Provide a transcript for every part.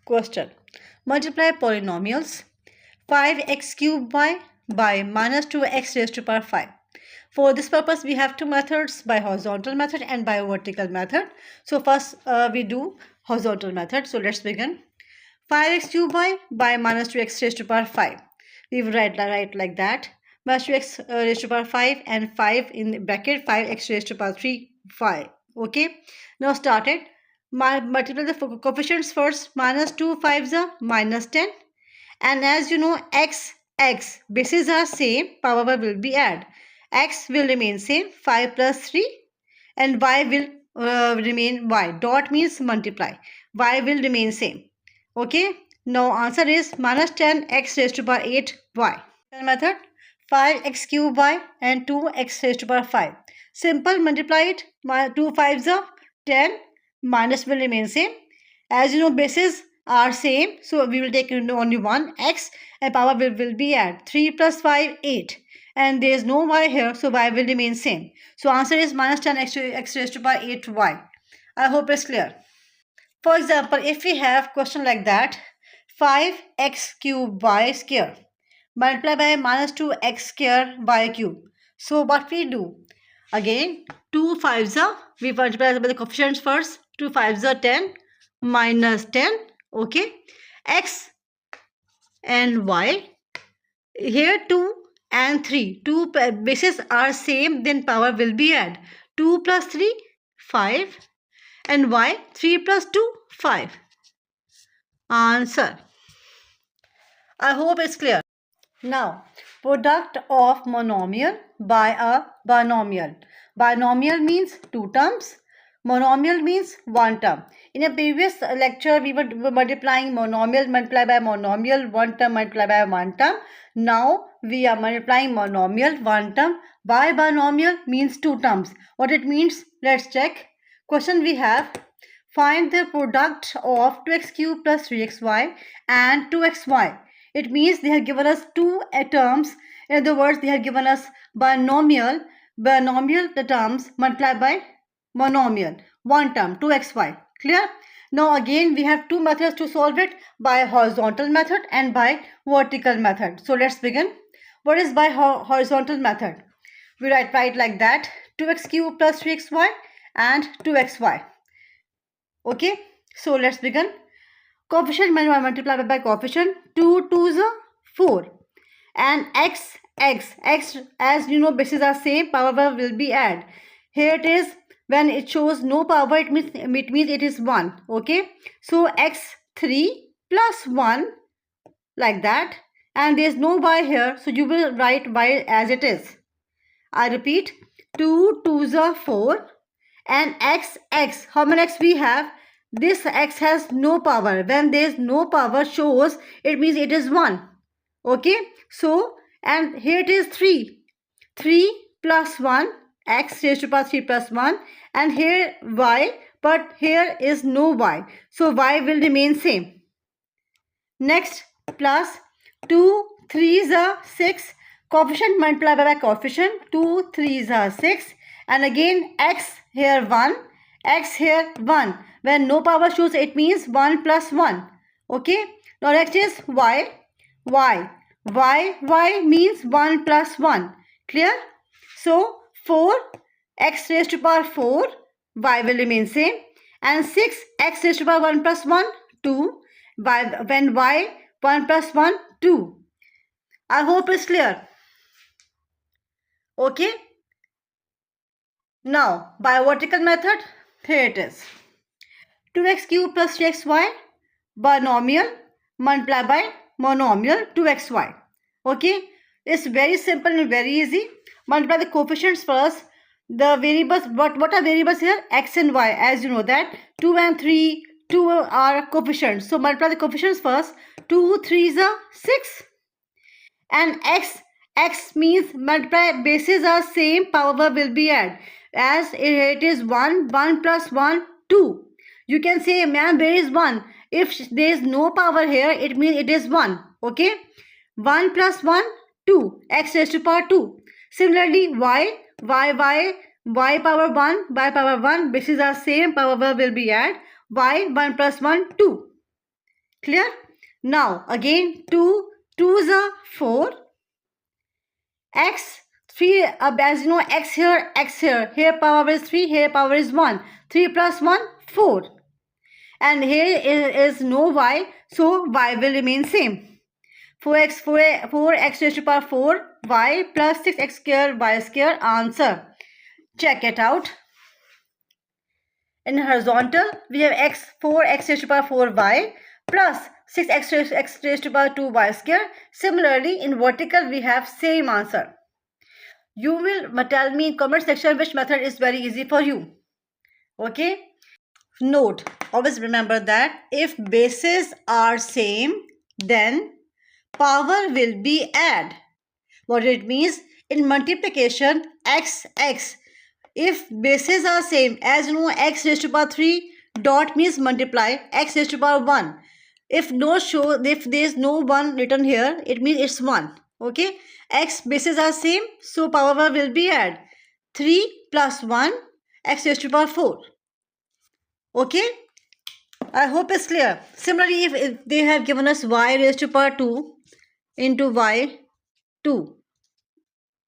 Question. Multiply polynomials 5x cubed y by minus 2x raised to power 5. For this purpose, we have two methods, by horizontal method and by vertical method. So first we do horizontal method. So let's begin. 5x cubed y by minus 2x raised to power 5. We will write like that. Minus 2x raised to power 5 and 5 in bracket 5x raised to power 3, 5. Okay. Now start it. Multiply the coefficients first. Minus 2 5s are minus 10. And as you know, x bases are same, power will be add. X will remain same, 5 plus 3, and y will remain y. Dot means multiply. Y will remain same. Okay. Now answer is minus 10 x raised to power 8 y. Method 5x cube y and 2x raised to power 5. Simple, multiply it. 2 5s are 10. Minus will remain same. As you know, bases are same, so we will take only one x and power will be add. 3 plus 5 8, and there is no y here, so y will remain same. So answer is minus 10 x raised to power 8 y. I hope it's clear. For example, if we have question like that, 5x cube y square multiply by minus 2x square y cube. So what we do? Again, 2 5s are, we multiply by the coefficients first. 2 5s are 10 minus 10. Okay. X and y. Here 2 and 3. Two bases are same, then power will be add. 2 plus 3, 5. And y, 3 plus 2, 5. Answer. I hope it's clear. Now, product of monomial by a binomial. Binomial means two terms. Monomial means one term. In a previous lecture, we were multiplying monomial multiplied by monomial, one term multiplied by one term. Now, we are multiplying monomial, one term, by binomial means two terms. What it means? Let's check. Question we have. Find the product of 2x cube plus 3xy and 2xy. It means they have given us two terms. In other words, they have given us binomial the terms multiplied by monomial, one term, 2xy. Clear? Now again, we have two methods to solve it, by horizontal method and by vertical method. So let's begin. What is by horizontal method? We write like that, 2x cube plus 3xy and 2xy. Okay, so let's begin. Coefficient multiply by coefficient. 2 2s are 4, and x as you know, bases are same, power will be add. Here it is, when it shows no power, it means it is 1. Okay, so x3 plus 1 like that, and there is no y here, so you will write y as it is. I repeat, 2 2s are 4, and x how many x we have? This x has no power. When there is no power shows, it means it is 1. Okay, so and here it is 3 plus 1, x raised to power 3 plus 1, and here y, but here is no y, so y will remain same. Next, plus 2 3s are 6, coefficient multiplied by coefficient. 2 3s are 6, and again x here 1, x here 1. When no power shows, it means 1 plus 1. Okay. Now next is y. Y means 1 plus 1. Clear? So 4 x raised to power 4, y will remain same. And 6 x raised to power 1 plus 1, 2. When y 1 plus 1, 2. I hope it's clear. Okay. Now by vertical method, here it is. 2x cube plus 3xy binomial multiplied by monomial 2xy. Okay, it's very simple and very easy. Multiply the coefficients first. The variables, what are variables here? X and y. As you know that 2 and 3, 2 are coefficients. So multiply the coefficients first. 2 3s are 6, and x means multiply, bases are same, power will be add. As it is 1 plus 1 2. You can say, ma'am, there is 1. If there is no power here, it means it is 1. Okay. 1 plus 1, 2. X raised to power 2. Similarly, y power 1, y power 1. Bases are same, power will be add. Y 1 plus 1, 2. Clear? Now again 2 2s are 4. X 3, as you know, x here power is 3, here power is 1. 3 plus 1 4. And here is no y, so y will remain same. 4x raised to power 4 y plus 6x square y square. Answer. Check it out. In horizontal, we have 4x raised to power 4y plus 6x raised to power 2y square. Similarly, in vertical, we have same answer. You will tell me in comment section which method is very easy for you. Okay? Note, always remember that if bases are same, then power will be add. What it means? In multiplication, x. If bases are same, as you know, x raised to power 3 dot means multiply x raised to power 1. If there is no 1 written here, it means it's 1. Okay? X bases are same, so power will be add. 3 plus 1, x raised to power 4. Okay? I hope it's clear. Similarly, if they have given us y raised to power 2 into y 2.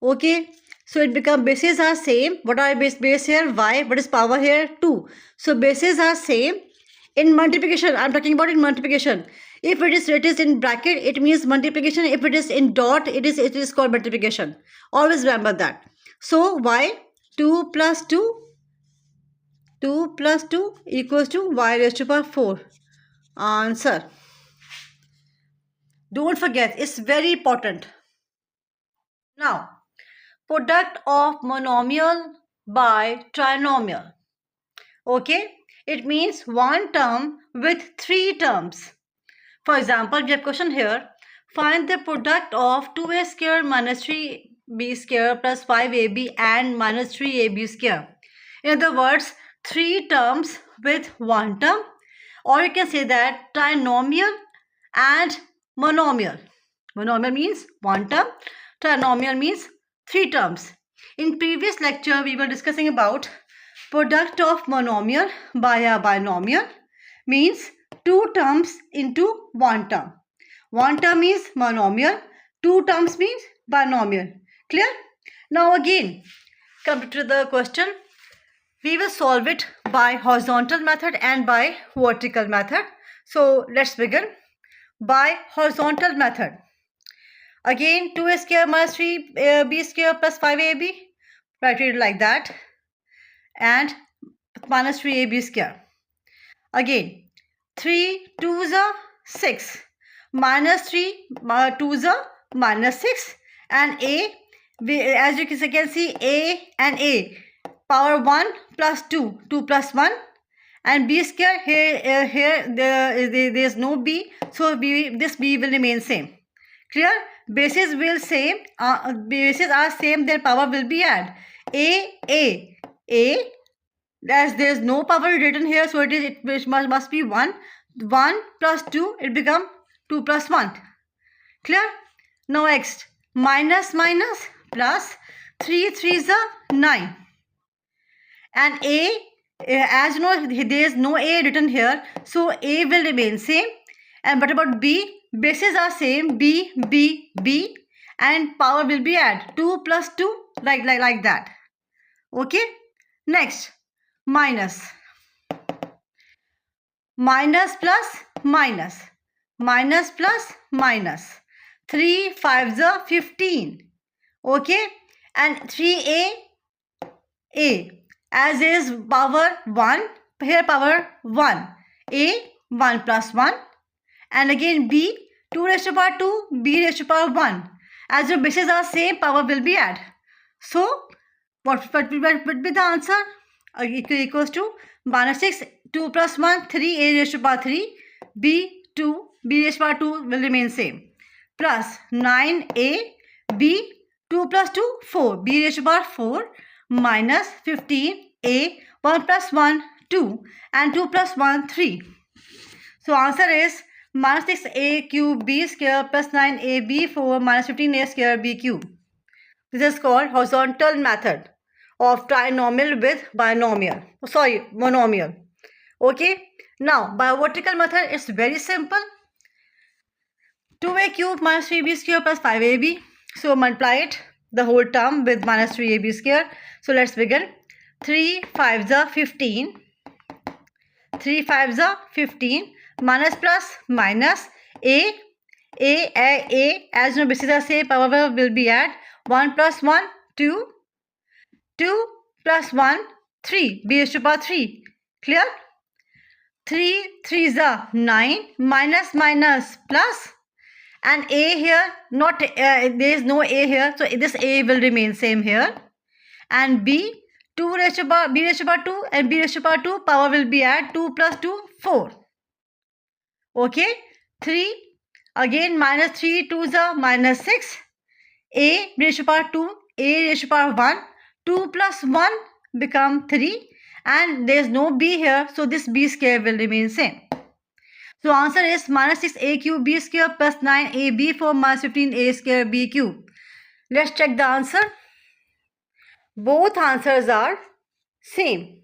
Okay? So it becomes bases are same. What are base here? Y. What is power here? 2. So bases are same. In multiplication, I'm talking about in multiplication. If it is in bracket, it means multiplication. If it is in dot, it is called multiplication. Always remember that. So y 2 plus 2 equals to y raised to power 4. Answer. Don't forget, it's very important. Now, product of monomial by trinomial. Okay, it means one term with 3 terms. For example, we have question here. Find the product of 2a square minus 3b square plus 5ab and minus 3ab square. In other words, 3 terms with 1 term, or you can say that trinomial and monomial. Monomial means 1 term, trinomial means 3 terms. In previous lecture, we were discussing about product of monomial by a binomial means 2 terms into 1 term. 1 term is monomial, 2 terms means binomial. Clear? Now again, come to the question. We will solve it by horizontal method and by vertical method. So let's begin. By horizontal method. Again, 2a square minus 3b square plus 5ab. Write it like that. And minus 3ab square. Again, 3 2s are 6. Minus 3 2s are minus 6. And as you can see, a and a. Power 1 plus 2. 2 plus 1. And b square, here there is no b. So this b will remain same. Clear? Bases will same. Bases are same, their power will be add. A. As there is no power written here, so it must be 1. 1 plus 2, it become 2 plus 1. Clear? Now next, minus plus 3 3s are 9. And a, as you know, there is no a written here, so a will remain same. And what about b? Bases are same, b, and power will be add 2 plus 2, like that. Okay? Next, minus plus minus. 3 5s are 15. Okay? And 3a, as is power 1, here power 1. A, 1 plus 1. And again b, 2 raised to power 2, b raised to power 1. As your bases are same, power will be add. So, what would be the answer? Equals to minus 6, 2 plus 1, 3, a raised to power 3, b, 2, b raised to power 2 will remain same. Plus 9a, b, 2 plus 2, 4, b raised to power 4, minus 15a, 1 plus 1, 2, and 2 plus 1, 3. So answer is minus 6a cube b square plus 9ab 4 minus 15a square b cube. This is called horizontal method of trinomial with monomial. Okay. Now by vertical method, it's very simple. 2a cube minus 3b square plus 5ab. So multiply it, the whole term, with minus 3ab square. So let's begin. 3 5s are 15. 3 5s are 15. Minus plus minus a. As no bases are same, power will be add. 1 plus 1, 2. 2 plus 1, 3. B raised to power 3. Clear? 3 3s are 9. Minus minus plus. And a here, not there is no a here, so this a will remain same here. And b, 2 raised to power, b raised to power 2, and b raised to power 2, power will be add 2 plus 2, 4. Okay, 3, again minus 3 2s are minus 6. A raised to power 2, a raised to power 1, 2 plus 1 become 3, and there is no b here, so this b square will remain same. So answer is minus 6a cube b square plus 9ab for minus 15a square b cube. Let's check the answer. Both answers are same.